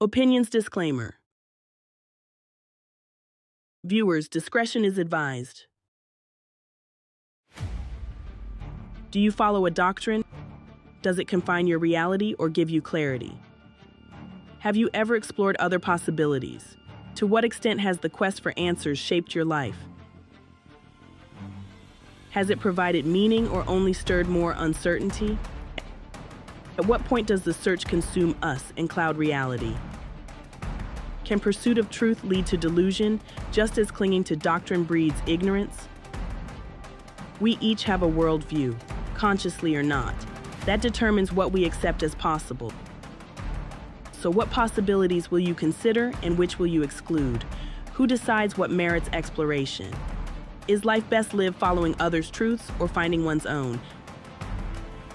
Opinions disclaimer. Viewers, discretion is advised. Do you follow a doctrine? Does it confine your reality or give you clarity? Have you ever explored other possibilities? To what extent has the quest for answers shaped your life? Has it provided meaning or only stirred more uncertainty? At what point does the search consume us and cloud reality? Can pursuit of truth lead to delusion, just as clinging to doctrine breeds ignorance? We each have a worldview, consciously or not. That determines what we accept as possible. So what possibilities will you consider and which will you exclude? Who decides what merits exploration? Is life best lived following others' truths or finding one's own?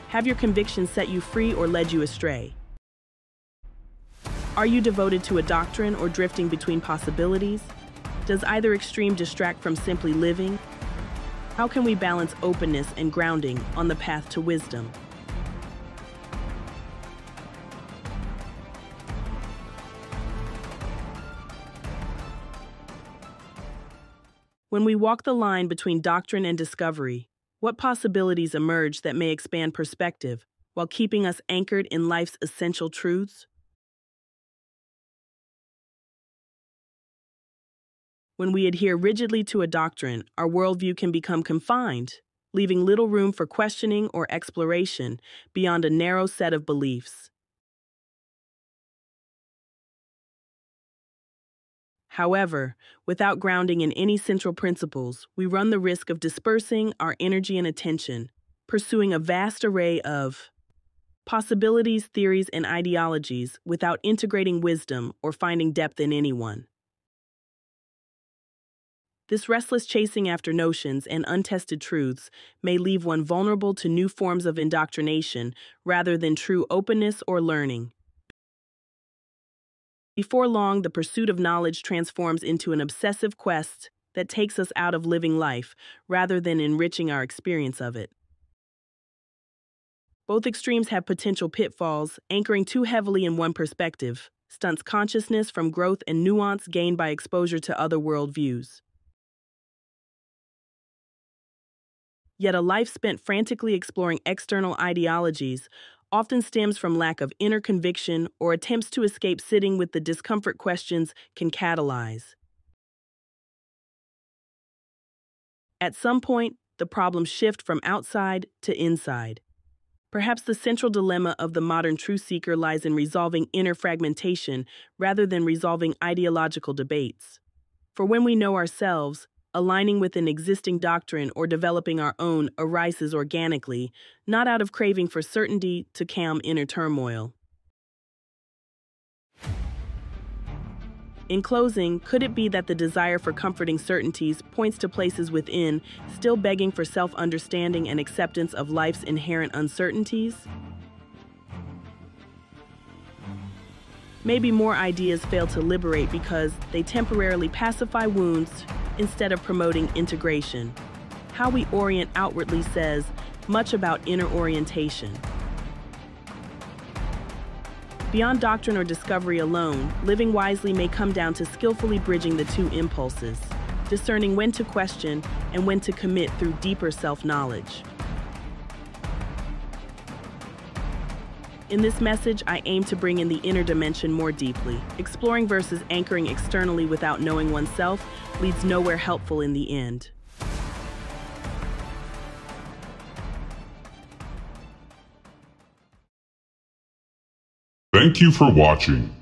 Have your convictions set you free or led you astray? Are you devoted to a doctrine or drifting between possibilities? Does either extreme distract from simply living? How can we balance openness and grounding on the path to wisdom? When we walk the line between doctrine and discovery, what possibilities emerge that may expand perspective while keeping us anchored in life's essential truths? When we adhere rigidly to a doctrine, our worldview can become confined, leaving little room for questioning or exploration beyond a narrow set of beliefs. However, without grounding in any central principles, we run the risk of dispersing our energy and attention, pursuing a vast array of possibilities, theories, and ideologies without integrating wisdom or finding depth in any one. This restless chasing after notions and untested truths may leave one vulnerable to new forms of indoctrination rather than true openness or learning. Before long, the pursuit of knowledge transforms into an obsessive quest that takes us out of living life rather than enriching our experience of it. Both extremes have potential pitfalls. Anchoring too heavily in one perspective stunts consciousness from growth and nuance gained by exposure to other worldviews. Yet a life spent frantically exploring external ideologies often stems from lack of inner conviction or attempts to escape sitting with the discomfort questions can catalyze. At some point, the problems shift from outside to inside. Perhaps the central dilemma of the modern truth seeker lies in resolving inner fragmentation rather than resolving ideological debates. For when we know ourselves, aligning with an existing doctrine or developing our own arises organically, not out of craving for certainty to calm inner turmoil. In closing, could it be that the desire for comforting certainties points to places within, still begging for self-understanding and acceptance of life's inherent uncertainties? Maybe more ideas fail to liberate because they temporarily pacify wounds instead of promoting integration. How we orient outwardly says much about inner orientation. Beyond doctrine or discovery alone, living wisely may come down to skillfully bridging the two impulses, discerning when to question and when to commit through deeper self-knowledge. In this message, I aim to bring in the inner dimension more deeply. Exploring versus anchoring externally without knowing oneself leads nowhere helpful in the end. Thank you for watching.